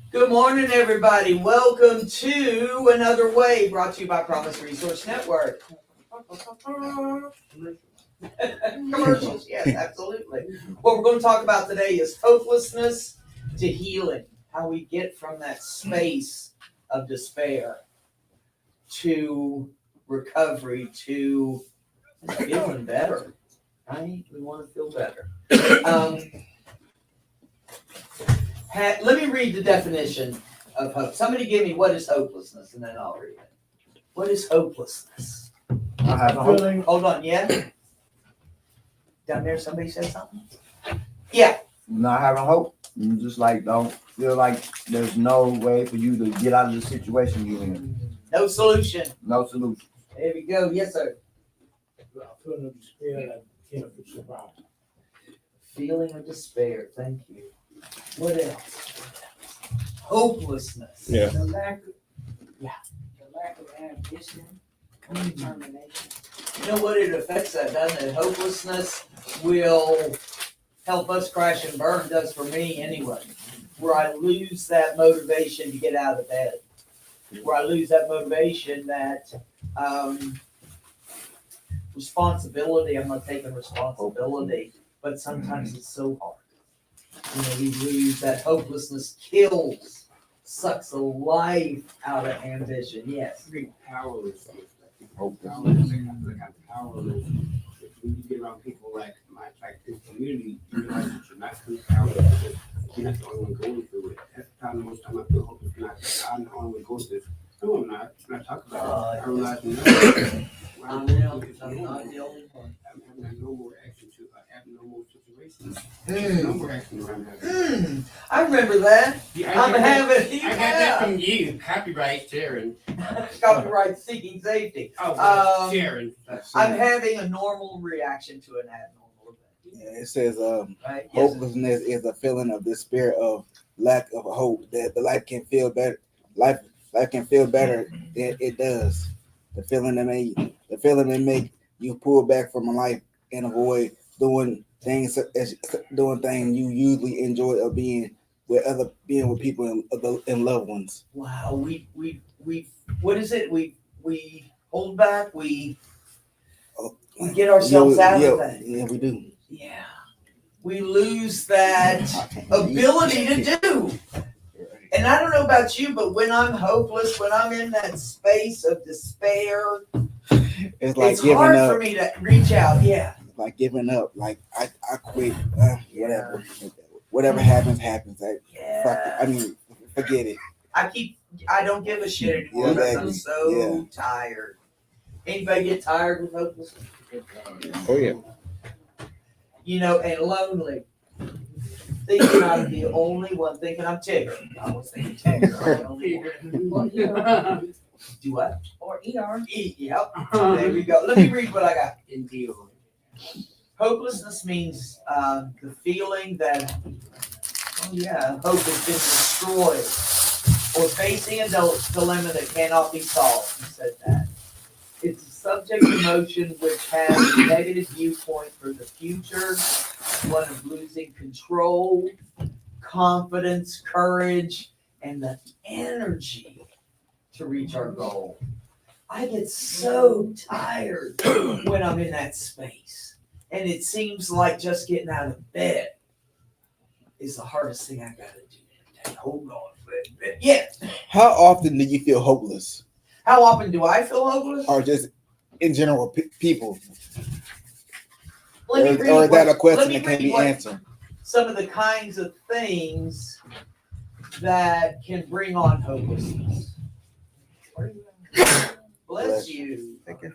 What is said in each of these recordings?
Good morning, everybody. Welcome to Another Way, brought to you by Promise Resource Network. Commercials, yes, absolutely. What we're going to talk about today is hopelessness to healing, how we get from that space of despair to recovery to feeling better, right? We want to feel better. Let me read the definition of hope. Somebody give me what is hopelessness, and then I'll read it. What is hopelessness? I have a hope. Hold on, yeah? Down there, somebody said something? Yeah. Not having hope. You just like don't feel like there's no way for you to get out of the situation you're in. No solution. No solution. There we go. Yes, sir. Feeling of despair that can't survive. Feeling of despair. Thank you. What else? Hopelessness. Yeah. The lack of ambition, determination. You know what? It affects that, doesn't it? Hopelessness will help us crash and burn. Does for me anyway. Where I lose that motivation to get out of bed. Where I lose that motivation, that responsibility. I'm not taking responsibility, but sometimes it's so hard. You know, we lose that hopelessness, kills, sucks the life out of ambition. Yes. I think powerless. Powerless. Like I'm powerless. If you get around people like this community, you realize that you're not too powerless. You're not the only one going through it. That's the time most time I feel hopeless. I'm the only one going through it. No, I'm not. When I talk about it, I realize I'm not the only one. I'm having no more action to abnormal situations. No more action around that. I remember that. Yeah, I'm having. I got that from you. Copyright Sharon. Copyright seeking safety. Oh, Sharon. I'm having a normal reaction to an abnormal event. Yeah, it says Right? Yes. hopelessness is a feeling of despair, of lack of hope, that the life can feel better. Life can feel better than it does. The feeling that make you pull back from a life and avoid doing things you usually enjoy, or being with people and loved ones. Wow. We what is it? We hold back. We get ourselves out of that. Yeah, we do. Yeah. We lose that ability to do. And I don't know about you, but when I'm hopeless, when I'm in that space of despair, It's like it's giving hard up. for me to reach out. Yeah. Like giving up. Like I quit. Whatever. Whatever happens. Like, fuck it. I mean, forget it. I don't give a shit anymore. Yeah, I'm so tired. Anybody get tired with hopelessness? Oh yeah. You know, and lonely. Thinking I'm the only one, thinking I'm Tigger. I was thinking Tigger. I'm the only one. Do what? Or ER. Yep. There we go. Let me read what I got. Indeed. Hopelessness means the feeling that, hope has been destroyed, or facing a dilemma that cannot be solved. He said that. It's a subject emotion which has a negative viewpoint for the future, one of losing control, confidence, courage, and the energy to reach our goal. I get so tired when I'm in that space. And it seems like just getting out of bed is the hardest thing I gotta do today. Hold on. Yeah. How often do you feel hopeless? How often do I feel hopeless? Or just in general, people? Let me read Or is that a what- question let me that can read be what answered? Some of the kinds of things that can bring on hopelessness. Bless you. Thank you.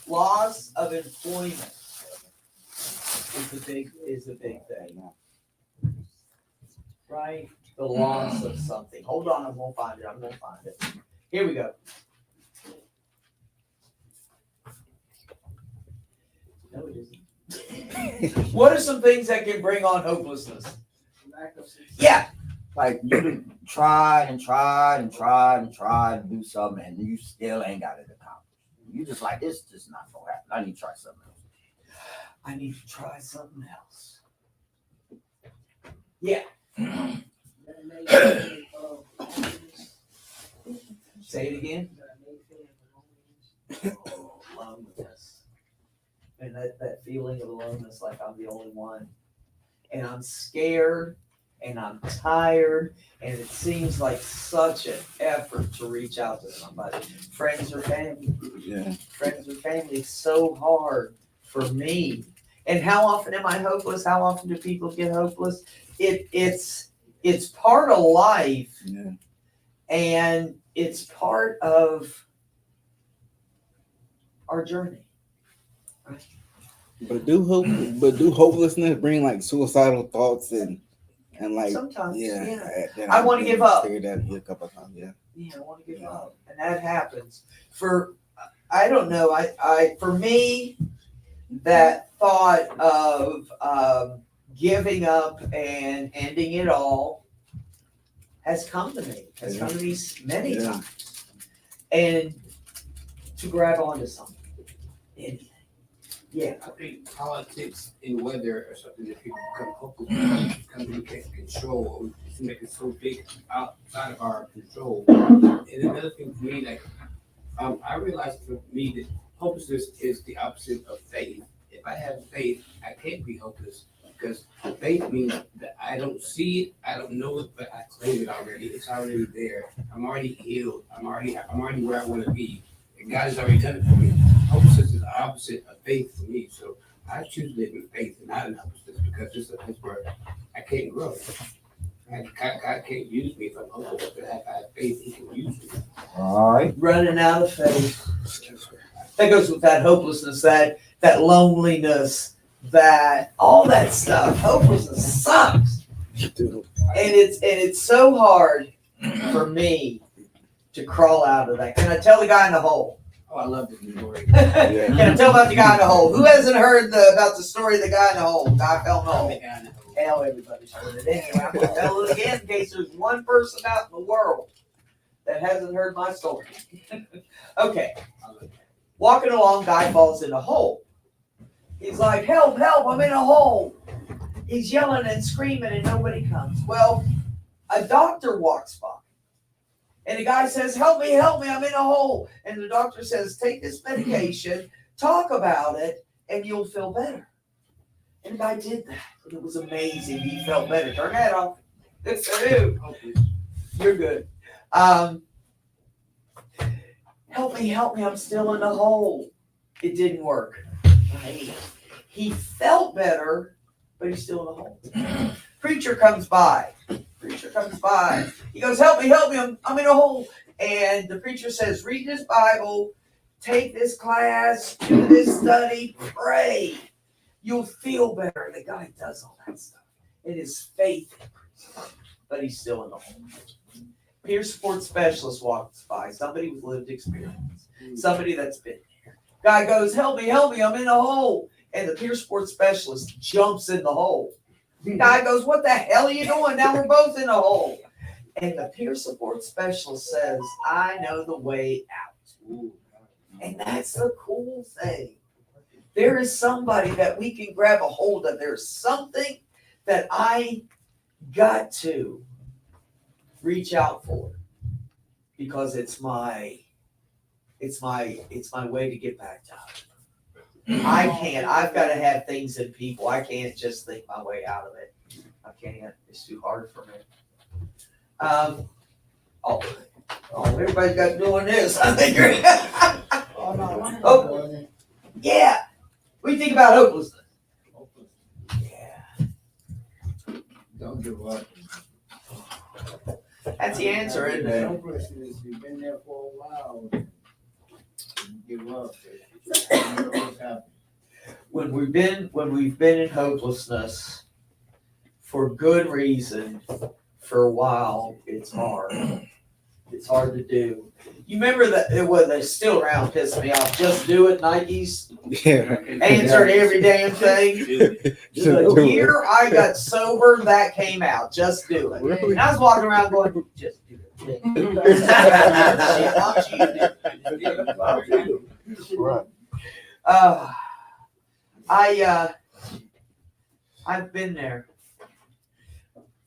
Loss of employment is a big thing, right? The loss of something. Hold on, I'm gonna find it. Here we go. No, it isn't. What are some things that can bring on hopelessness? Lack of success. Yeah. Like you tried to do something and you still ain't got it accomplished. You just like, this just not gonna happen. I need to try something else. I need to try something else. Yeah. That may feeling of loneliness. Say it again. That may feeling of loneliness. Oh, loneliness. And that feeling of aloneness, like I'm the only one. And I'm scared and I'm tired, and it seems like such an effort to reach out to somebody. Friends or family. Yeah. Friends or family, it's so hard for me. And how often am I hopeless? How often do people get hopeless? It's part of life, Yeah. and it's part of our journey. But do hopelessness bring like suicidal thoughts and like Sometimes, yeah. I wanna give up. Figured that a couple of times, yeah. Yeah, I want to give up, and that happens. I don't know. For me, that thought of giving up and ending it all has come to me. Has come to me many Yeah. times, and to grab onto something, anything. Yeah. I think politics and weather are something that people become hopeless because we can't control. Or we seem like it's so big outside of our control. And another thing for me, like I realized for me that hopelessness is the opposite of faith. If I have faith, I can't be hopeless because faith means that I don't see it, I don't know it, but I claim it already. It's already there. I'm already healed. I'm already where I want to be. And God has already done it for me. Hopelessness is the opposite of faith for me. So I choose to live in faith and not in hopelessness because this is a place where I can't grow. God can't use me if I'm hopeless, but if I have faith, He can use me. All right. Running out of faith. That goes with that hopelessness, that loneliness, that all that stuff. Hopelessness sucks. Dude. And it's so hard for me to crawl out of that. Can I tell the guy in the hole? Oh, I love this story. Can I tell about the guy in the hole? Who hasn't heard about the story of the guy in the hole? Guy fell in the hole. Hell, everybody's heard it anyway. I'm gonna tell it again in case there's one person out in the world that hasn't heard my story. Okay. Walking along, guy falls in a hole. He's like, help, help, I'm in a hole. He's yelling and screaming and nobody comes. Well, a doctor walks by. And the guy says, help me, I'm in a hole. And the doctor says, take this medication, talk about it, and you'll feel better. And the guy did that. And it was amazing. He felt better. Turn that off. You're good. Help me, I'm still in the hole. It didn't work. Right? He felt better, but he's still in the hole. Preacher comes by. He goes, help me, I'm in a hole. And the preacher says, read this Bible, take this class, do this study, pray. You'll feel better. The guy does all that stuff. And his faith increases, but he's still in the hole. Peer support specialist walks by, somebody with lived experience, somebody that's been there. Guy goes, help me, I'm in a hole. And the peer support specialist jumps in the hole. The guy goes, what the hell are you doing? Now we're both in a hole. And the peer support specialist says, I know the way out. And that's the cool thing. There is somebody that we can grab a hold of. There's something that I got to reach out for because it's my way to get back to it. I've got to have things in people. I can't just think my way out of it. I can't. It's too hard for me. Everybody's got doing this. I think you're oh, yeah. What do you think about hopelessness? Yeah. Don't give up. That's the answer, isn't it? Hopelessness, you've been there for a while. Give up. When we've been in hopelessness for good reason for a while, it's hard. It's hard to do. You remember that it's still around, pissed me off. Just do it, Nikes. Yeah. Answered every damn thing. The year I got sober, that came out. Just do it. Really? And I was walking around going, just do it. Shit, why don't you do it? Right. I've been there.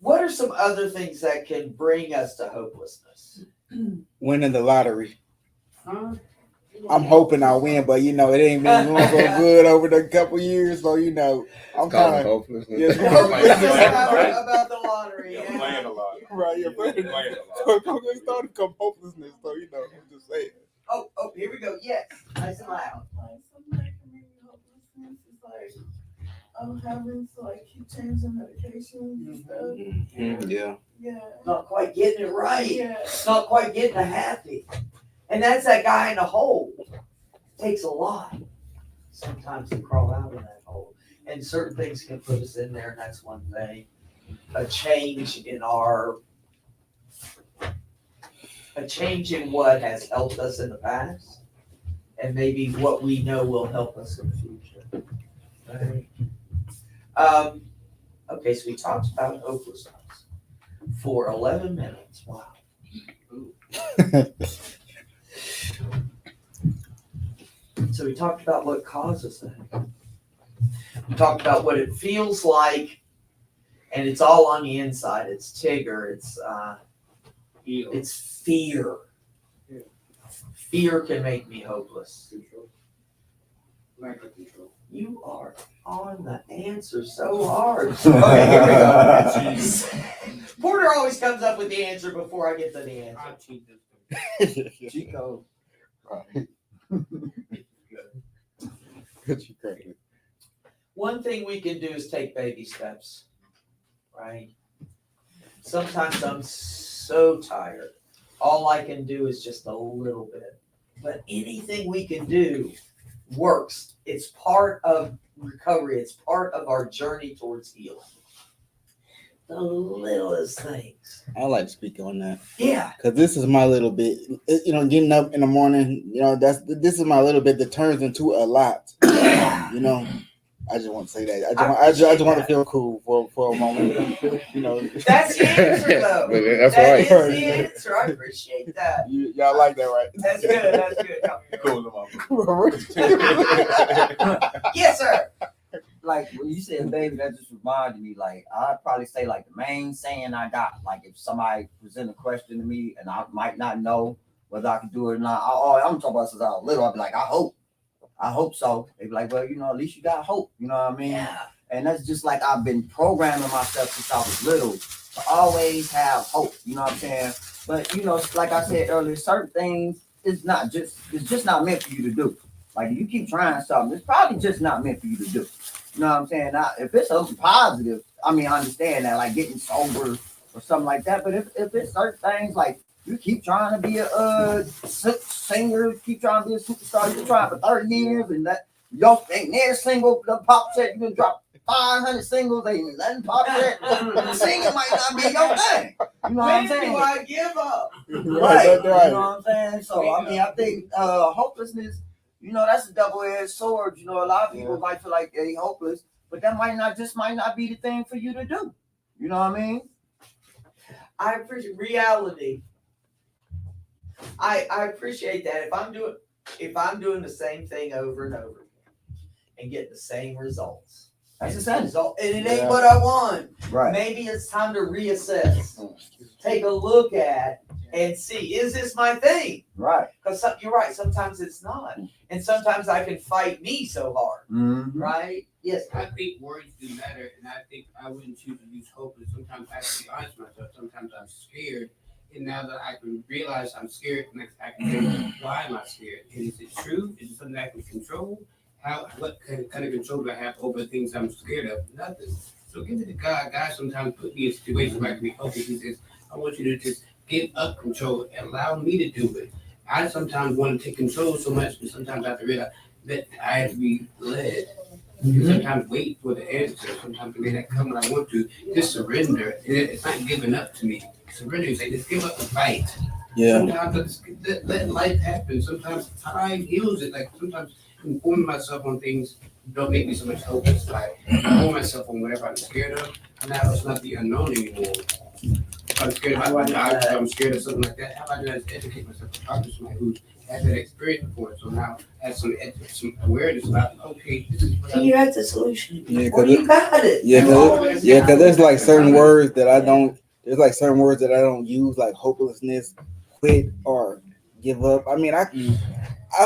What are some other things that can bring us to hopelessness? Winning the lottery. Huh? I'm hoping I win, but it ain't been going so good over the couple years, so I'm kind of hopelessness. Yes, about the lottery. Yeah, Yeah. playing a lot. right. Yeah, Playing a so lot. it's starting to come hopelessness. So I'm just saying. Oh, here we go. Yes, nice and loud. Like somebody can make hopelessness is like having to like keep changing medications and stuff. Yeah. Yeah. Not quite getting it right. Yeah. Not quite getting the happy. And that's that guy in the hole. Takes a lot sometimes to crawl out of that hole. And certain things can put us in there, and that's one thing. A change in what has helped us in the past, and maybe what we know will help us in the future. Right? Okay, so we talked about hopelessness for 11 minutes. Wow. So we talked about what causes that. We talked about what it feels like, and it's all on the inside. It's Tigger. It's fear. Fear can make me hopeless. Control. Lack of control. You are on the answer so hard. Okay, here we go. Porter always comes up with the answer before I get to the answer. I cheat this. Chico. Right. You crazy. One thing we can do is take baby steps, right? Sometimes I'm so tired. All I can do is just a little bit. But anything we can do works. It's part of recovery. It's part of our journey towards healing. The littlest things. I like to speak on that. Yeah. Cause this is my little bit, getting up in the morning, this is my little bit that turns into a lot. I just want to say that. I just want to feel cool for a moment. That's the answer, though. That's That right. is the answer. I appreciate that. Y'all like that, right? That's good. That's good. Cool them up. Yes, sir. Like when you said baby, that just reminded me, like I'd probably say like the main saying I got, like if somebody present a question to me and I might not know whether I can do it or not. I'm talking about since I was little, I'd be like, I hope so. They'd be like, well, at least you got hope, you know what I mean? Yeah. And that's just like I've been programming myself since I was little to always have hope, you know what I'm saying? But like I said earlier, certain things it's just not meant for you to do. Like if you keep trying something, it's probably just not meant for you to do. You know what I'm saying? Now, if it's something positive, I understand that, like getting sober or something like that. But if it's certain things, like you keep trying to be a singer, keep trying to be a superstar, you're trying for 30 years, and that you ain't never single, the pop set, you can drop 500 singles, ain't nothing pop set. Singing might not be your thing. You know what I'm When saying? do I give up? Right. That's right. You know what I'm saying? So I think hopelessness, that's a double-edged sword. A lot of people might feel like they're hopeless, but that might not be the thing for you to do. You know what I mean? I appreciate reality. I appreciate that. If I'm doing the same thing over and over again and getting the same results. That's the same result, and it ain't what I want. Right. Maybe it's time to reassess. Take a look at and see, is this my thing? Right. Because you're right, sometimes it's not. And sometimes I can fight me so hard. Mm-hmm. Right? Yes. I think words do matter, and I think I wouldn't choose to use hope. And sometimes I have to be honest with myself. Sometimes I'm scared, and now that I can realize I'm scared, I can think, why am I scared? And is it true? Is it something I can control? What kind of control do I have over things I'm scared of? Nothing. So give it to God. God sometimes put me in situations where I can be focused. He says, I want you to just give up control and allow me to do it. I sometimes want to take control so much, and sometimes I have to realize that I have to be led. You sometimes wait for the answer. Sometimes it may not come when I want to. Just surrender. It's not giving up to me. Surrender. You say, just give up the fight. Yeah. Sometimes let life happen. Sometimes time heals it. Like sometimes informing myself on things don't make me so much hopeless. Like inform myself on whatever I'm scared of. Now it's not the unknown anymore. If I'm scared about my doctor, I'm scared of something like that. How about I just educate myself, talk to somebody who's had that experience before, so now has some awareness about, okay, this is what You had the solution. Yeah, Well, you got it. Yeah, You cause always yeah, got cause it. there's like certain words that I don't. There's like certain words that I don't use, like hopelessness, quit, or give up. I mean, I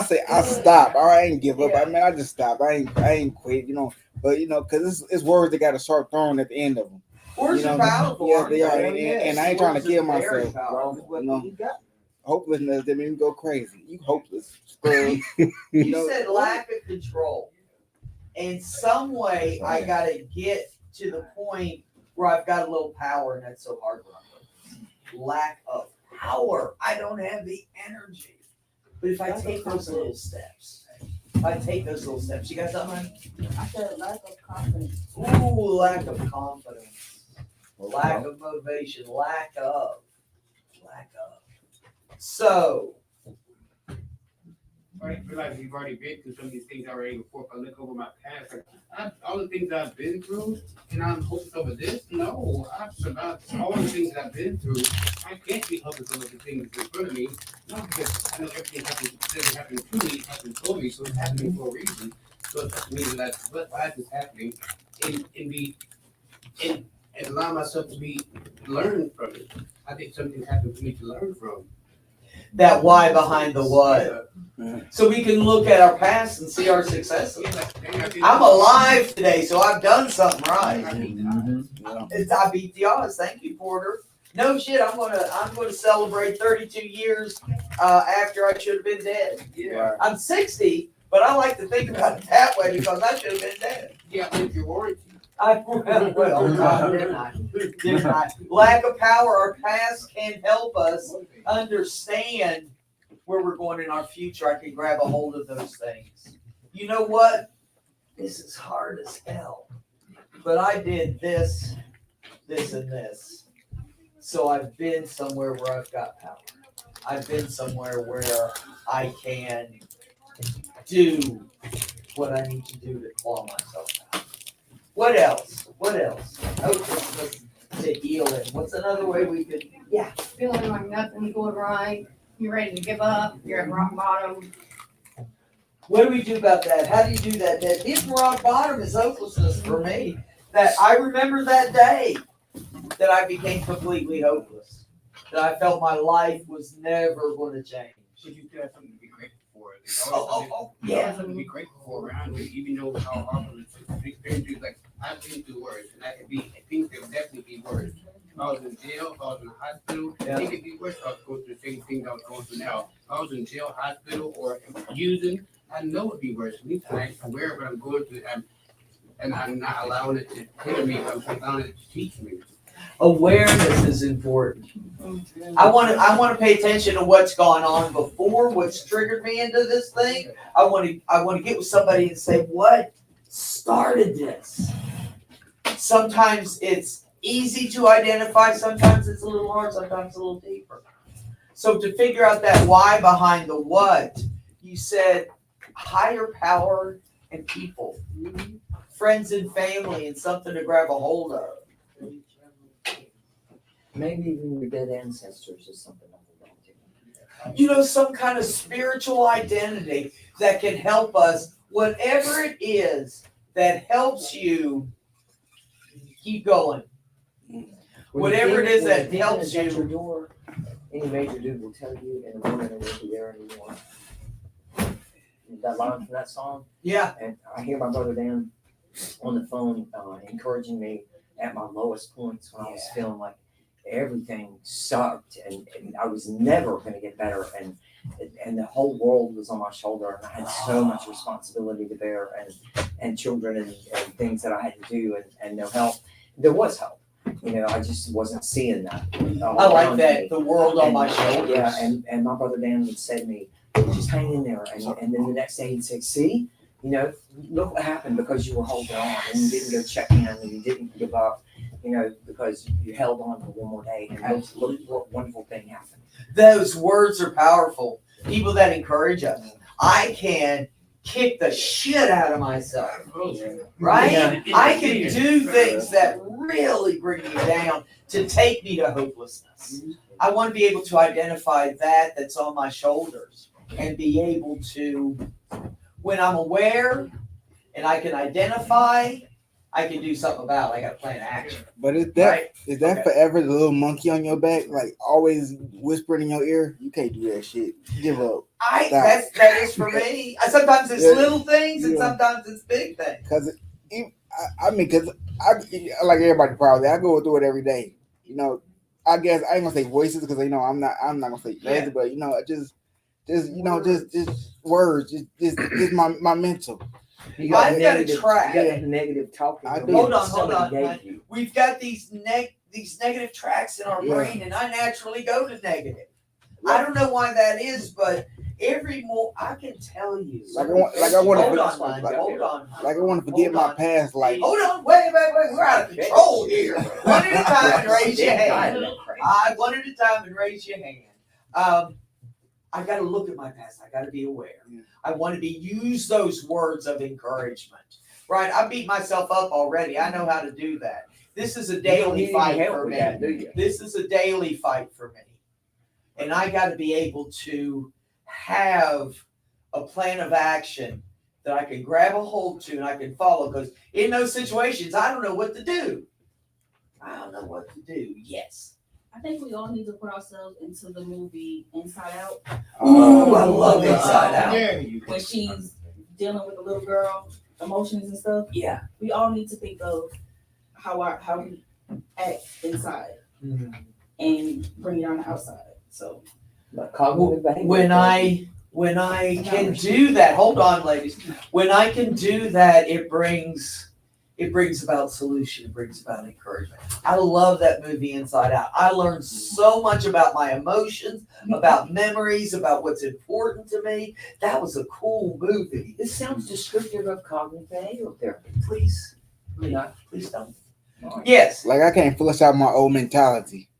say I stop. I ain't give up. I mean, I just stop. I ain't quit. You know, but you know, cause it's words that got a sharp thorn at the end of them. Words You are know, powerful. yeah, aren't they are, they? and I ain't trying to Words kill are very myself. powerful. You know, hopelessness that means you go crazy. You hopeless. Screwed. You know, said lack of control. In some way, I gotta get to the point where I've got a little power, and that's so hard when I'm hopeless. Lack of power. I don't have the energy. But if I take those little steps, you got something? I said lack of confidence. Ooh, lack of confidence, lack of motivation, lack of. So, I feel like we've already been through some of these things already before. If I look over my past, like all the things I've been through, and I'm hopeless over this. No, I've survived all the things that I've been through. I can't be hopeless over the things in front of me. No, because I know everything doesn't happen to me, it happens for me, so it's happening for a reason. So it's up to me to like, why is this happening? And allow myself to learn from it. I think something happened for me to learn from. that why behind the what. So we can look at our past and see our successes. I'm alive today, so I've done something right. I beat the odds. Thank you, Porter. No shit. I'm gonna celebrate 32 years after I should have been dead. Yeah. I'm 60, but I like to think about it that way because I should have been dead. Yeah, with your warranty. Didn't I? Lack of power. Our past can help us understand where we're going in our future. I can grab a hold of those things. You know what? This is hard as hell. But I did this, this, and this. So I've been somewhere where I've got power. I've been somewhere where I can do what I need to do to claw myself out. What else? Hopelessness to heal it. What's another way we could? Yeah. Feeling like nothing's going right, you're ready to give up, you're at rock bottom. What do we do about that? How do you do that? That hitting rock bottom is hopelessness for me. That I remember that day that I became completely hopeless. That I felt my life was never going to change. So you have something to be grateful for. Yeah. Something to be grateful for around you, even though how awful the experience is. Like I've been through worse, and I could be things that would definitely be worse. If I was in jail, if I was in the hospital, it could be worse. I was going through the same things I was going through now. If I was in jail, hospital, or using, I know it'd be worse. At least I'm aware of what I'm going through, and I'm not allowing it to hinder me. I'm allowing it to teach me. Awareness is important. I want to pay attention to what's gone on before, what's triggered me into this thing. I want to get with somebody and say, what started this? Sometimes it's easy to identify, sometimes it's a little hard, sometimes a little deeper. So to figure out that why behind the what, you said higher power and people, friends and family, and something to grab a hold of. Maybe even your dead ancestors or something. You know, some kind of spiritual identity that can help us, whatever it is that helps you keep going. Whatever it is that helps At your you. door, any major dude will tell you in the morning they won't be there anymore. That line from that song, Yeah. and I hear my brother Dan on the phone encouraging me at my lowest points when I was feeling like everything sucked and I was never going to get better and the whole world was on my shoulder and I had so much responsibility to bear and children and things that I had to do and no help. There was help. You know, I just wasn't seeing that. I like that, the world on my shoulders. Yeah, and my brother Dan would say to me, just hang in there. And then the next day he'd say, see, you know, look what happened because you were holding on and you didn't go check in and you didn't give up, you know, because you held on for one more day and look what wonderful thing happened. Those words are powerful. People that encourage us. I can kick the shit out of myself, right? Yeah. I can do things that really bring me down to take me to hopelessness. I want to be able to identify that that's on my shoulders and be able to, when I'm aware and I can identify, I can do something about it. I got a plan of action. But is that Right? is that Okay. forever the little monkey on your back, like always whispering in your ear? You can't do that shit. Give up. That is for me. Sometimes it's Yeah. little things and Yeah. sometimes it's big things. Cause I mean, cause I like everybody probably. I go through it every day. You know, I guess I ain't gonna say voices because you know I'm not gonna say crazy, Yeah. but you know just words, just my mental. You got I've got a negative, track. you got that negative talking. I that do. Hold on, somebody hold on. gave you. We've got these negative tracks in our Yeah. brain, and I naturally go to negative. I don't know why that is, but I can tell you. Like I want Hold to on, man. Hold on. like I want to forget Hold my on. past. Like Hold on. Wait. We're out of control here. One at a time and raise your hand. One at a time and raise your hand. I got to look at my past. I got to be aware. I want to use those words of encouragement. Right? I beat myself up already. I know how to do that. This is a daily fight for me. This is a daily fight for me. And I got to be able to have a plan of action that I can grab a hold to and I can follow. Because in those situations, I don't know what to do. Yes. I think we all need to put ourselves into the movie Inside Out. Ooh, I love Inside Out. Yeah. When she's dealing with the little girl, emotions and stuff. Yeah. We all need to think of how we act inside and bring it on the outside. So When I can do that, hold on, ladies. When I can do that, it brings about solution. It brings about encouragement. I love that movie Inside Out. I learned so much about my emotions, about memories, about what's important to me. That was a cool movie. This sounds descriptive of cognitive behavioral therapy. Please don't. Yes. I can't flush out my old mentality.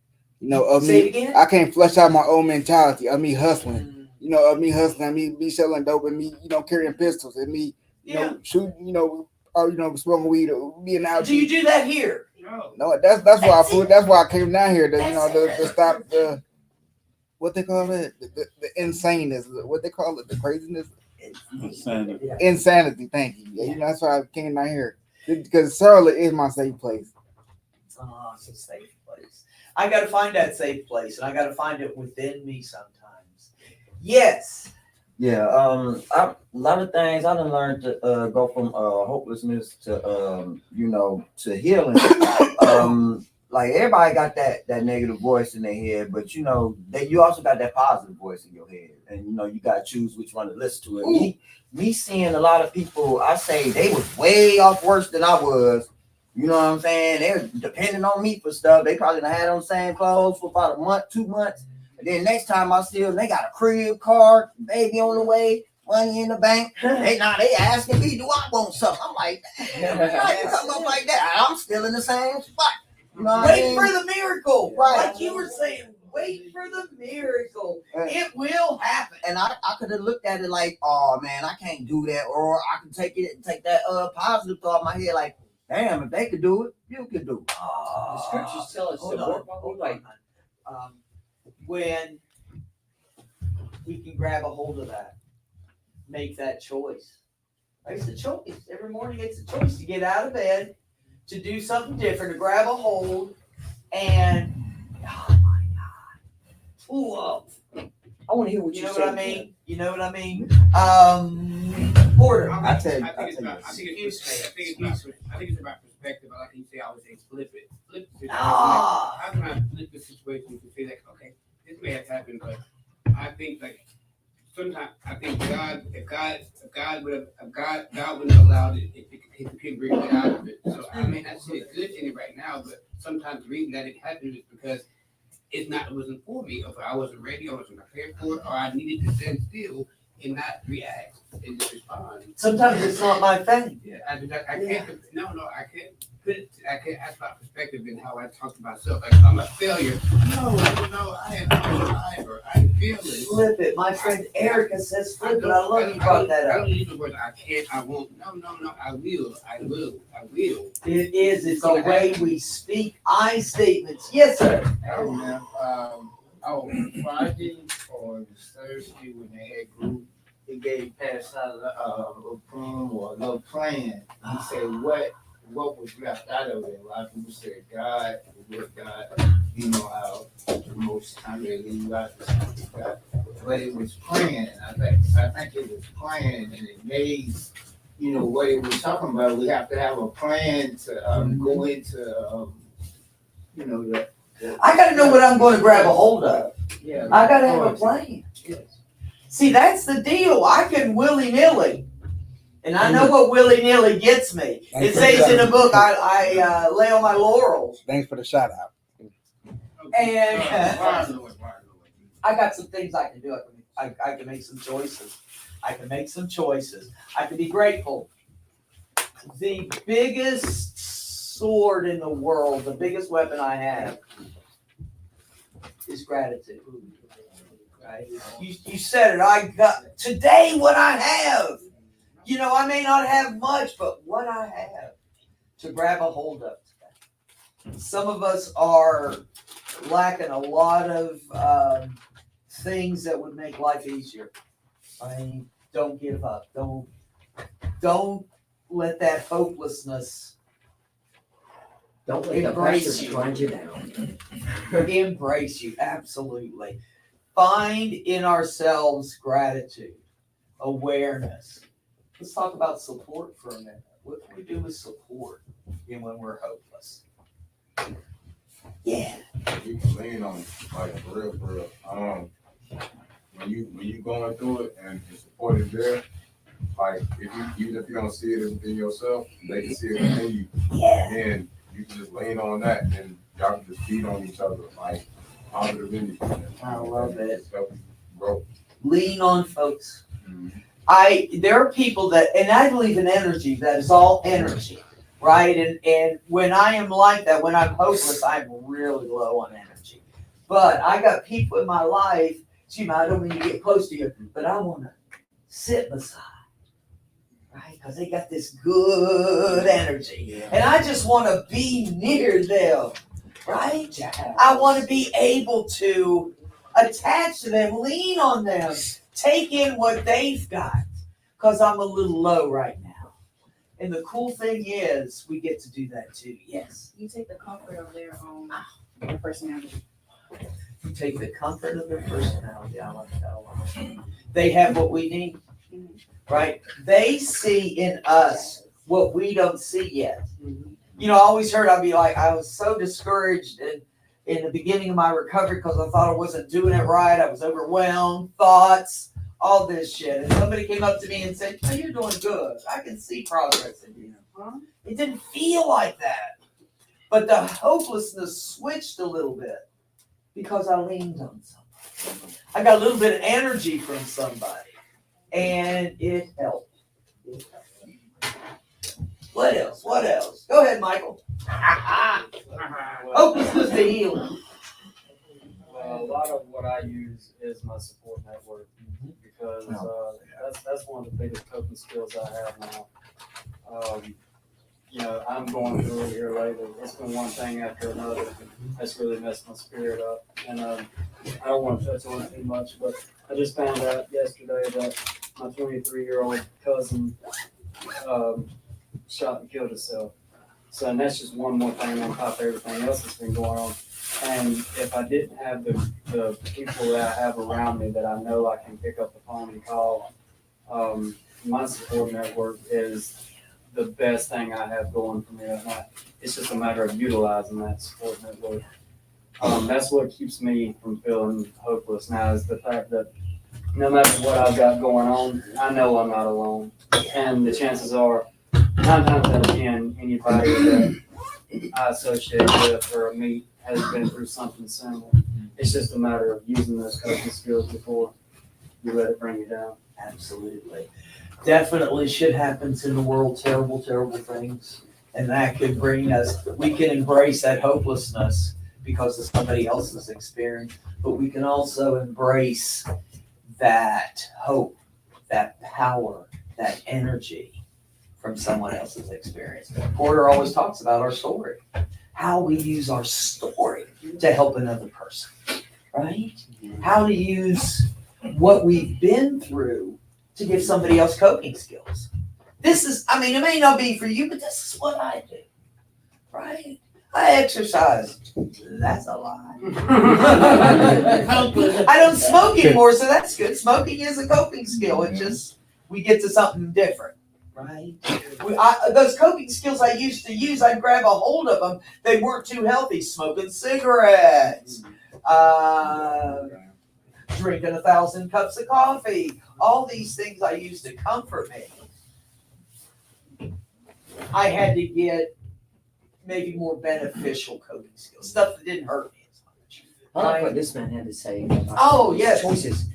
You know, of Say it me. again. I can't flush out my old mentality of me hustling. You know, of me hustling, me selling dope, and me, carrying pistols, and me, shooting, or smoking weed, or being out. Do you do that here? No. That's why that's why I came down here to stop the what they call it, the insaneness, what they call it, the craziness, insanity. Thank you. Yeah, that's why I came down here because Charlotte is my safe place. Oh, it's a safe place. I got to find that safe place, and I got to find it within me sometimes. Yes. Yeah, a lot of things I done learned to go from hopelessness to to healing. Like everybody got that negative voice in their head, but you also got that positive voice in your head, and you gotta choose which one to listen to. And me seeing a lot of people, I say they was way off worse than I was. You know what I'm saying? They're depending on me for stuff. They probably done had on the same clothes for about a month, 2 months. And then next time I see them, they got a crib, car, baby on the way, money in the bank. They asking me, do I want something? I'm like, damn, why you come up like that? I'm still in the same spot. You know what I mean? Wait for the miracle. Right. Like you were saying, wait for the miracle. It will happen. And I could have looked at it like, oh man, I can't do that. Or I can take that positive thought in my head like, damn, if they could do it, you could do it. The scriptures tell us to work my whole life. When we can grab a hold of that, make that choice. It's a choice. Every morning it's a choice to get out of bed, to do something different, to grab a hold, and oh my God. Ooh, I want to hear what you know say. what I mean? You know what I mean? Porter. I think it's about perspective. I like you say, I would say flip it. Flip the situation. How can I flip the situation to say like, okay, this may have happened, but I think like sometimes I think God would have allowed it if he could bring it out of it. So I may not see a good in it right now, but sometimes the reason that it happened is because it wasn't for me, or I wasn't ready, or I wasn't prepared for it, or I needed to stand still and not react and just respond. Sometimes it's not my thing. Yeah, I can't. No, I can't put it. I can't ask my perspective in how I talk to myself. Like I'm a failure. No, I am feeling. Flip it. My friend Erica says flip it. I love you brought that I up. don't use the word I can't, I won't. No, I will. It is. It's a way we speak I statements. Yes, sir. Hey, man, Friday, or it was Thursday when they had group, he gave Pastor a poem or a little plan. He said what was left out of it. A lot of people said God, what God, you know how most time they leave out the God. But it was praying. I think it was praying, and it made what it was talking about. We have to have a plan to go into the I gotta know what I'm gonna grab a hold of. yeah. I gotta have a plan. Yes. See, that's the deal. I can willy-nilly. And I know what willy-nilly gets me. It says in the book, I lay on my laurels. Thanks for the shout out. And I got some things I can do. I can make some choices. I can be grateful. The biggest sword in the world, the biggest weapon I have is gratitude. Right? You said it. I got today what I have. I may not have much, but what I have to grab a hold of today. Some of us are lacking a lot of things that would make life easier. I mean, don't give up. Don't let that hopelessness Don't let the pressure grind you down. embrace you. Absolutely. Find in ourselves gratitude, awareness. Let's talk about support for a minute. What can we do with support when we're hopeless? Yeah. You can lean on it, like for real. When you going through it and the support is there, like even if you don't see it within yourself, they can see it within you. Yeah. And you can just lean on that, and then y'all can just feed on each other, like positive energy. I love it. Just help you grow. Lean on folks. Mhm. There are people and I believe in energy, that is all energy, right? And when I am like that, when I'm hopeless, I'm really low on energy. But I got people in my life, I don't mean to get close to you, but I want to sit beside, right? Because they got this good energy. And I just want to be near them, right? I want to be able to attach to them, lean on them, take in what they've got, because I'm a little low right now. And the cool thing is, we get to do that too. Yes. You take the comfort of their personality. You take the comfort of their personality. I like that a lot. They have what we need, right? They see in us what we don't see yet. I always heard I'd be like, I was so discouraged in the beginning of my recovery because I thought I wasn't doing it right. I was overwhelmed, thoughts, all this shit. And somebody came up to me and said, you're doing good. I can see progress in you. It didn't feel like that. But the hopelessness switched a little bit because I leaned on somebody. I got a little bit of energy from somebody. And it helped. What else? Go ahead, Michael. Hopelessness to healing. A lot of what I use is my support network because that's one of the biggest coping skills I have now. I'm going through it here lately. It's been one thing after another that's really messed my spirit up. And I don't want to touch on it too much, but I just found out yesterday that my 23-year-old cousin shot and killed himself. So, and that's just one more thing on top of everything else that's been going on. And if I didn't have the people that I have around me that I know I can pick up the phone and call, my support network is the best thing I have going for me right now. It's just a matter of utilizing that support network. That's what keeps me from feeling hopeless now, is the fact that no matter what I've got going on, I know I'm not alone. And the chances are, 9 times out of 10, anybody that I associate with or meet has been through something similar. It's just a matter of using those coping skills before you let it bring you down. Absolutely. Definitely shit happens in the world, terrible, terrible things. And that can bring us, we can embrace that hopelessness because of somebody else's experience, but we can also embrace that hope, that power, that energy from someone else's experience. Porter always talks about our story, how we use our story to help another person, right? how to use what we've been through to give somebody else coping skills. This is, I mean, it may not be for you, but this is what I do, right? I exercise. That's a lie. I don't smoke anymore, so that's good. Smoking is a coping skill. It just, we get to something different, right? Those coping skills I used to use, I'd grab a hold of them. They weren't too healthy. Smoking cigarettes, drinking 1,000 cups of coffee. All these things I used to comfort me. I had to get maybe more beneficial coping skills, stuff that didn't hurt me as much. I like what this man had to say. Oh, yes. Choices.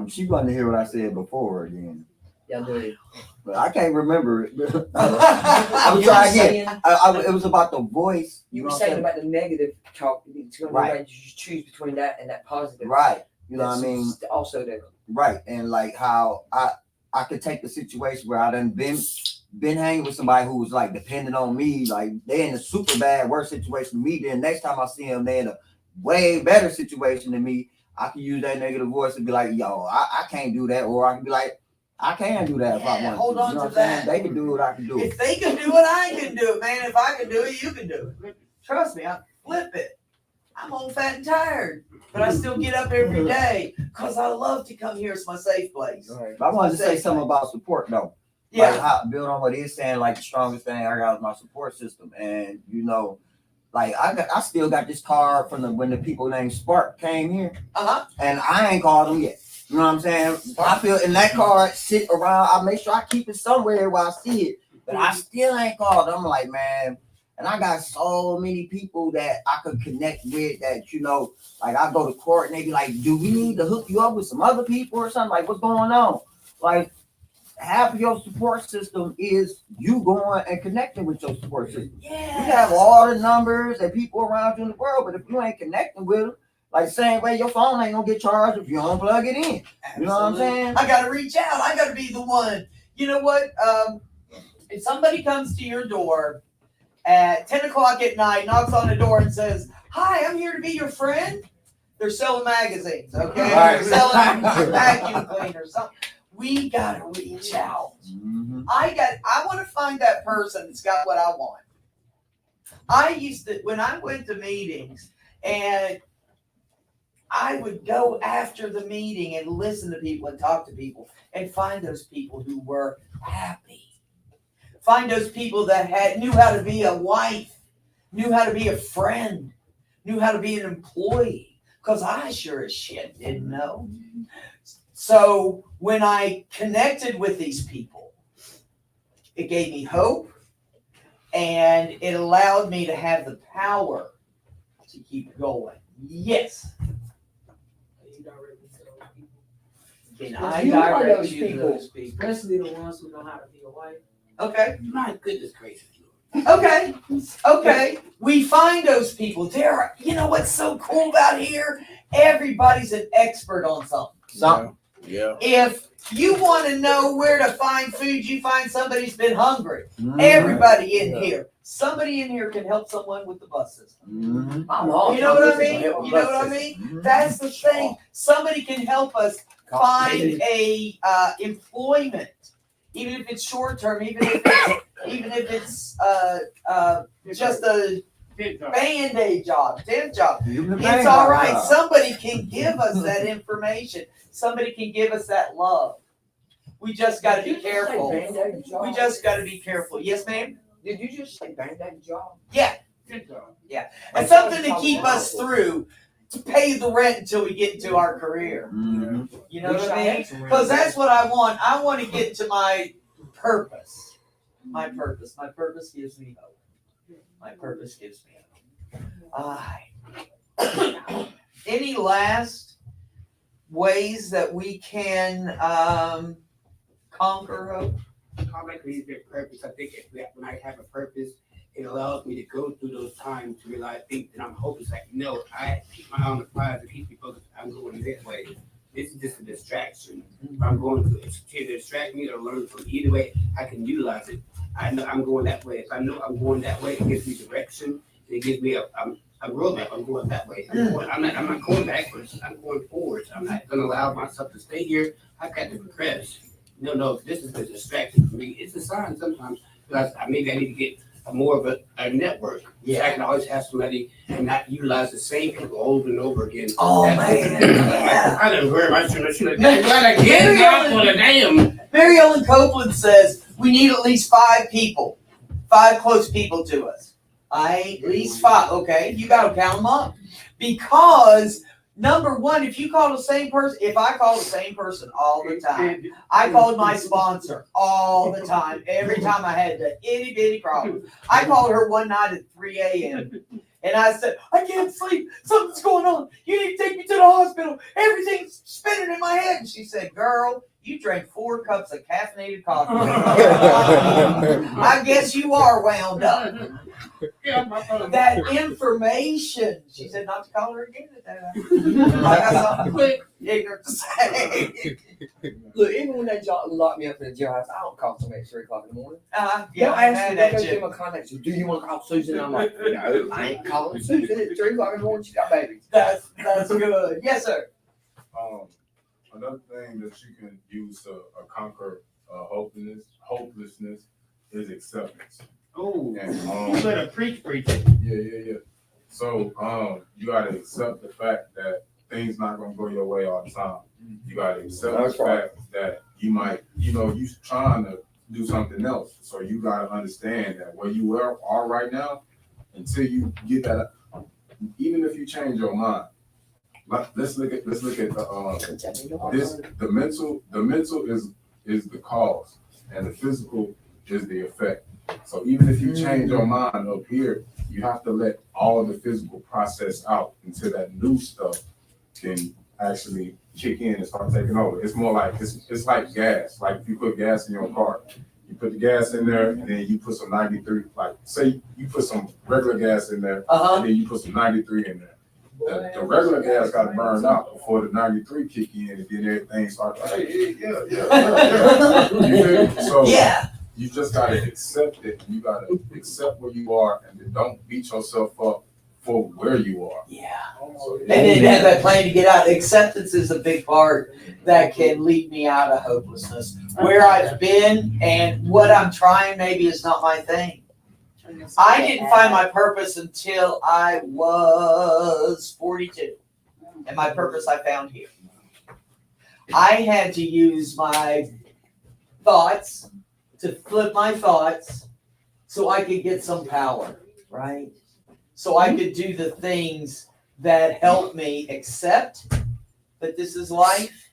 She wanted to hear what I said before again. Yeah, do. But I can't remember it. I'm trying again. It was about the voice. You were know what I'm saying about the negative talk. It's going to be Right. right. You choose between that and that positive. Right. You know what I mean? Also there. Right. And like how I could take the situation where I done been hanging with somebody who was like dependent on me, like they in a super bad worse situation than me. Then next time I see them, they in a way better situation than me. I can use that negative voice and be like, yo, I can't do that. Or I can be like, I can do that if I want hold to. on You know to what I'm saying? that. They can do it, I can do it. If they can do it, I can do it, man. If I can do it, you can do it. Trust me, I flip it. I'm old, fat, and tired, but I still get up every day because I love to come here. It's my safe place. Right. But I wanted to say something about support though. Yeah. Like how, build on what he's saying, like the strongest thing I got is my support system. And you know, like I still got this card from when the people named Spark came here. And I ain't called them yet. You know what I'm saying? I feel in that card sit around, I make sure I keep it somewhere where I see it, but I still ain't called. I'm like, man, and I got so many people that I could connect with that, you know, like I go to court and they be like, do we need to hook you up with some other people or something? Like, what's going on? Like, half of your support system is you going and connecting with your support system. Yeah. You have all the numbers and people around you in the world, but if you ain't connecting with them, like same way your phone ain't gonna get charged if you don't plug it in. Absolutely. You know what I'm saying? I gotta reach out. I gotta be the one. You know what? If somebody comes to your door at 10 o'clock at night, knocks on the door and says, "Hi, I'm here to be your friend," they're selling magazines, okay? Right. They're selling vacuum cleaners, something. We gotta reach out. Mm-hmm. I want to find that person that's got what I want. I used to, when I went to meetings, and I would go after the meeting and listen to people and talk to people and find those people who were happy. Find those people that knew how to be a wife, knew how to be a friend, knew how to be an employee. Because I sure as shit didn't know. So when I connected with these people, it gave me hope and it allowed me to have the power to keep going. Yes. Can I You are direct those you to people. those people? Especially the ones who know how to be a wife. Okay. My goodness gracious. Okay. Okay. We find those people. You know what's so cool about here? Everybody's an expert on something. Yeah. If you want to know where to find food, you find somebody who's been hungry. Mm-hmm. Everybody in here. Somebody in here can help someone with the bus system. Mm-hmm. I'm all You know what I for this. mean? You know what I mean? Mm-hmm. That's the thing. Somebody can help us find a employment, even if it's short term, even if it's just a Band-Aid job, temp job. It's all right. Somebody can give us that information. Somebody can give us that love. We just got to be careful. We just got to be careful. Yes, ma'am? Did you just say Band-Aid job? Yeah. Yeah. And something to keep us through, to pay the rent until we get into our career. Mm-hmm. You know what I mean? Because that's what I want. I want to get to my purpose. My purpose. My purpose gives me hope. My purpose gives me hope. Any last ways that we can conquer hope? I like to use their purpose. I think when I have a purpose, it allows me to go through those times to realize think that I'm hopeless. Like, no, I keep my eye on the prize to keep me focused. I'm going this way. This is just a distraction. If I'm going to distract me or learn from either way, I can utilize it. I know I'm going that way. If I know I'm going that way, it gives me direction. It gives me a a roadmap. I'm going that way. I'm not going backwards. I'm going forwards. I'm not going to allow myself to stay here. I've got to progress. No, this is a distraction for me. It's a sign sometimes because maybe I need to get more of a network. Yeah, I can always have somebody and not utilize the same people over and over again. Oh, man. I done heard my shit like that again. Now for the damn. Mary Ellen Copeland says we need at least 5 people, 5 close people to us. At least 5. Okay, you got to count them up. Because number one, if you call the same person, if I call the same person all the time, I called my sponsor all the time, every time I had the itty bitty problem. I called her one night at 3 a.m. and I said, I can't sleep. Something's going on. You need to take me to the hospital. Everything's spinning in my head. And she said, girl, you drank 4 cups of caffeinated coffee. I guess you are wound up. That information. She said not to call her again at that hour. I got something quick, ignorant to say. Look, even when they lock me up in the jailhouse, I don't call somebody at 3 o'clock in the morning. Yeah, They'll I ask had me, that they go too. through my contacts. Do you want to call Susan? I'm like, no, I ain't calling Susan at 3 o'clock in the morning. She got babies. That's good. Yes, sir. Another thing that you can use to conquer hopelessness is acceptance. Oh, And, you better preach. Yeah. So you gotta accept the fact that things not gonna go your way all the time. You gotta accept the fact that you might, you trying to do something else. So you gotta understand that where you are right now, until you get that, even if you change your mind. Let's look at the mental is the cause and the physical is the effect. So even if you change your mind up here, you have to let all of the physical process out until that new stuff can actually kick in and start taking over. It's more like it's like gas. Like if you put gas in your car, you put the gas in there and then you put some 93, like say you put some regular gas in there and then you put some 93 in there. The regular gas got to burn out before the 93 kick in, and then everything starts. Hey, yeah. You feel me? So you just got to accept it. You got to accept where you are, and then don't beat yourself up for where you are. Yeah. And then have that plan to get out. Acceptance is a big part that can lead me out of hopelessness. Where I've been and what I'm trying maybe is not my thing. I didn't find my purpose until I was 42. And my purpose I found here. I had to use my thoughts to flip my thoughts so I could get some power, right? So I could do the things that help me accept that this is life,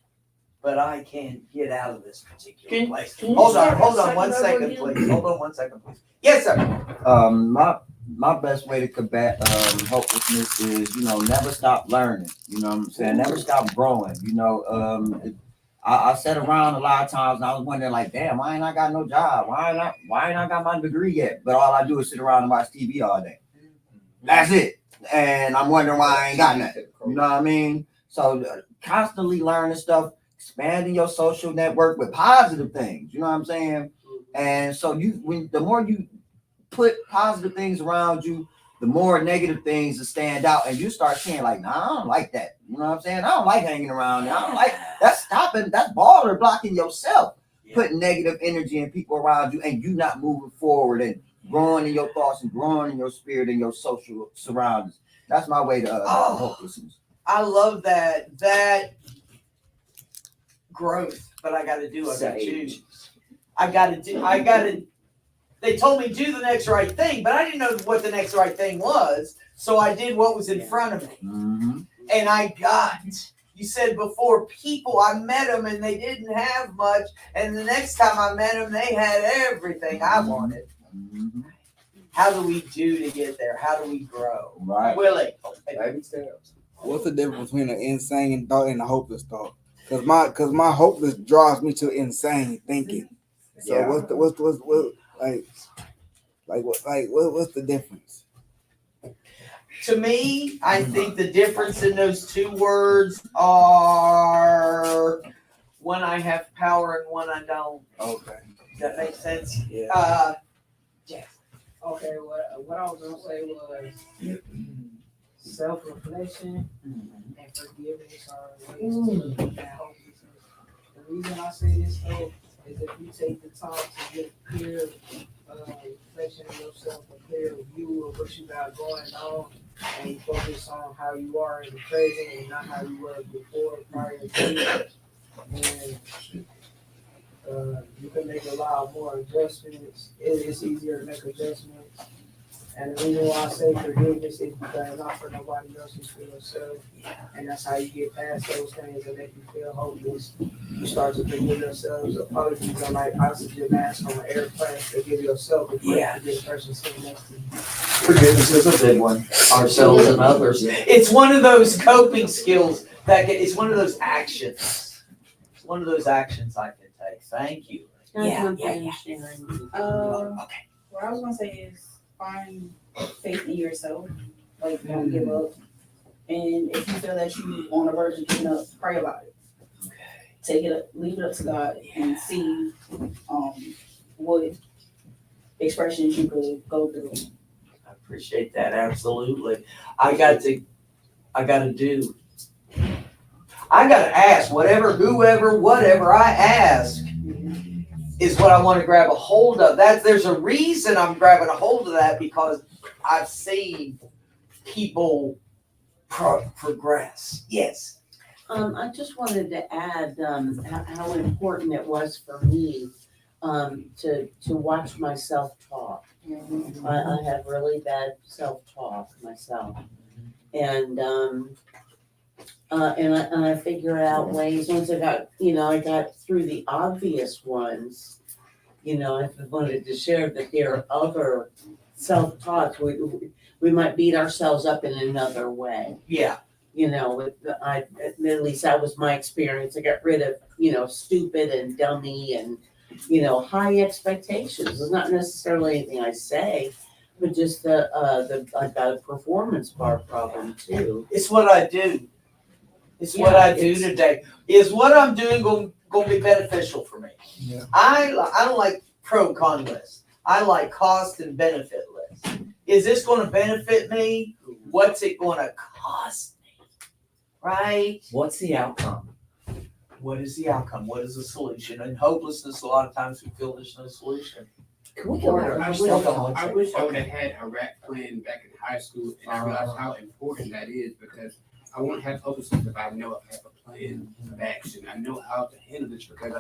but I can't get out of this particular place. Hold on 1 second, please. Hold on 1 second, please. Yes, sir. My best way to combat hopelessness is, never stop learning. You know what I'm saying? Never stop growing. I sat around a lot of times and I was wondering, like, damn, why ain't I got no job? Why ain't I got my degree yet? But all I do is sit around and watch TV all day. That's it. And I'm wondering why I ain't got nothing. You know what I mean? So constantly learning stuff, expanding your social network with positive things. You know what I'm saying? And so the more you put positive things around you, the more negative things that stand out, and you start saying like, nah, I don't like that. You know what I'm saying? I don't like hanging around there. I don't like that's stopping, that's border blocking yourself, putting negative energy in people around you, and you not moving forward and growing in your thoughts and growing in your spirit and your social surroundings. That's my way to hopelessness. I love that growth, but I got to do. I got to choose. I got to. They told me do the next right thing, but I didn't know what the next right thing was. So I did what was in front of me. Mm-hmm. And I got, you said before, people, I met them and they didn't have much. And the next time I met them, they had everything I wanted. Mm-hmm. How do we do to get there? How do we grow? Right. Willie. Baby steps. What's the difference between an insane thought and a hopeless thought? Because my hopeless draws me to insane thinking. So what's the difference? To me, I think the difference in those two words are when I have power and when I don't. Okay. Does that make sense? Yeah. Yes. Okay, what I was gonna say was, self-reflection and forgiveness are ways to look at hopelessness. The reason I say this though is if you take the time to get clear reflection of yourself, a clear view of what you got going on, and you focus on how you are in the present and not how you were before prior to it, then you can make a lot more adjustments. It's easier to make adjustments. And the reason why I say forgiveness is because not for nobody else, it's for yourself. And that's how you get past those things that make you feel hopeless. You start to forgive yourselves. Apologies are like oxygen mask on an airplane. Forgive yourself before you forgive the person sitting next to you. Forgiveness is a big one, ourselves and others. It's one of those coping skills it's one of those actions. It's one of those actions I can take. Thank you. Yeah. Okay. What I was gonna say is find faith in yourself. Like, don't give up. And if you feel that you on the verge of giving up, pray about it. Take it up, leave it up to God, and see what expressions you could go through. I appreciate that, absolutely. I gotta ask, whoever, whatever I ask is what I want to grab a hold of. There's a reason I'm grabbing a hold of that, because I've seen people progress. Yes. I just wanted to add how important it was for me to watch my self-talk. I have really bad self-talk myself, and I figure out ways. Once I got through the obvious ones. I wanted to share that there are other self-talks. We might beat ourselves up in another way. Yeah. At least that was my experience. I got rid of, stupid and dummy and, high expectations. It's not necessarily anything I say, but just I've got a performance bar problem too. It's what I do. It's what I do today. Is what I'm doing going to be beneficial for me? Yeah. I don't like pro-con lists. I like cost and benefit lists. Is this going to benefit me? What's it going to cost me? Right? What's the outcome? What is the outcome? What is the solution? And hopelessness, a lot of times we feel there's no solution. Can we go I wish to I wish I would have had a rap plan back in high school, and I realized how important that is, because I won't have hopelessness if I know I have a plan of action. I know how to handle this because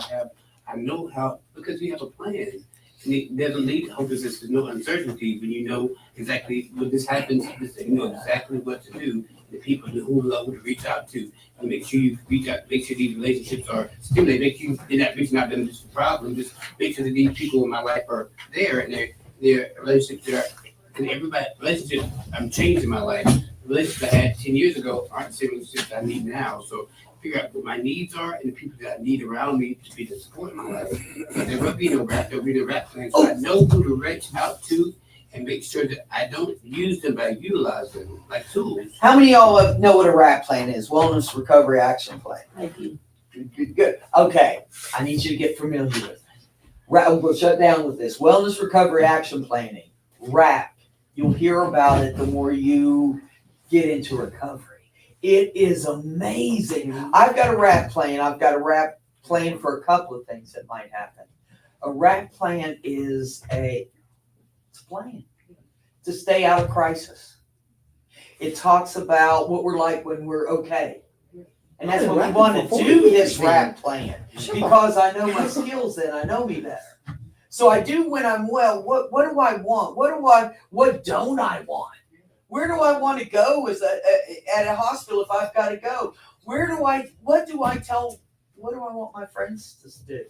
because we have a plan. And it doesn't lead to hopelessness. There's no uncertainty when you know exactly when this happens. You know exactly what to do. The people who to reach out to, and make sure you reach out. Make sure these relationships are stimulated. Make sure you're not reaching out to them just a problem. Just make sure that these people in my life are there, and their relationships are. Because everybody relationships I'm changing my life. The relationships I had 10 years ago aren't the same relationships I need now. So figure out what my needs are and the people that I need around me to be the support in my life. But there will be no rap plan. So I know who to reach out to and make sure that I don't use them, but I utilize them like tools. How many of y'all know what a RAP plan is? Wellness Recovery Action Plan. I do. Good. Okay. I need you to get familiar with it. We'll shut down with this. Wellness Recovery Action Planning. RAP. You'll hear about it the more you get into recovery. It is amazing. I've got a RAP plan. I've got a RAP plan for a couple of things that might happen. A RAP plan is a plan to stay out of crisis. It talks about what we're like when we're okay. And that's what we want to do, this RAP plan. Because I know my skills then. I know me better. So I do when I'm well. What do I want? What don't I want? Where do I want to go at a hospital if I've got to go? What do I want my friends to do?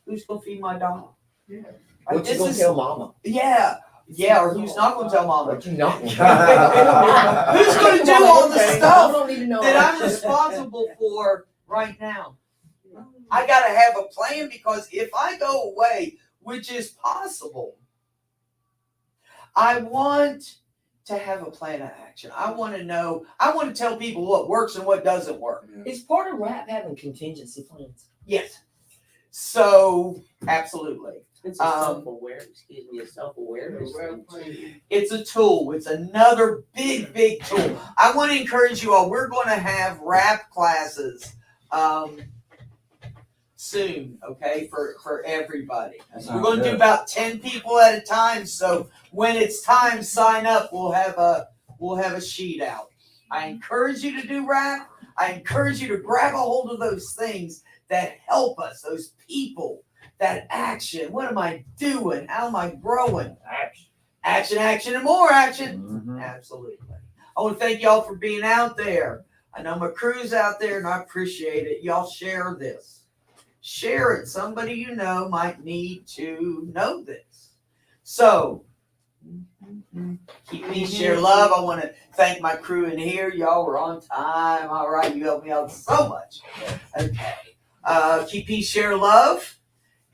Who's going to feed my dog? Yeah. What you going to tell mama? Yeah, or who's not going to tell mama? What you not going to Who's going to do all the stuff that I'm responsible for right now? I got to have a plan, because if I go away, which is possible, I want to have a plan of action. I want to tell people what works and what doesn't work. Is part of RAP having contingency plans? Yes. So, absolutely. It's a self-awareness, a self-awareness thing too. It's a tool. It's another big, big tool. I want to encourage you all. We're going to have rap classes soon, okay, for everybody. We're going to do about 10 people at a time. So when it's time, sign up. We'll have a sheet out. I encourage you to do rap. I encourage you to grab a hold of those things that help us, those people, that action. What am I doing? How am I growing? Action, and more action. Absolutely. I want to thank y'all for being out there. I know my crew's out there, and I appreciate it. Y'all share this. Share it. Somebody you know might need to know this. So, keep me, share love. I want to thank my crew in here. Y'all were on time. All right. You helped me out so much. Okay. Keep peace, share love.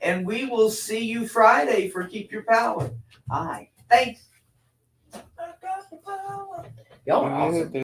And we will see you Friday for Keep Your Power. All right. Thanks. I got the power. Y'all are awesome.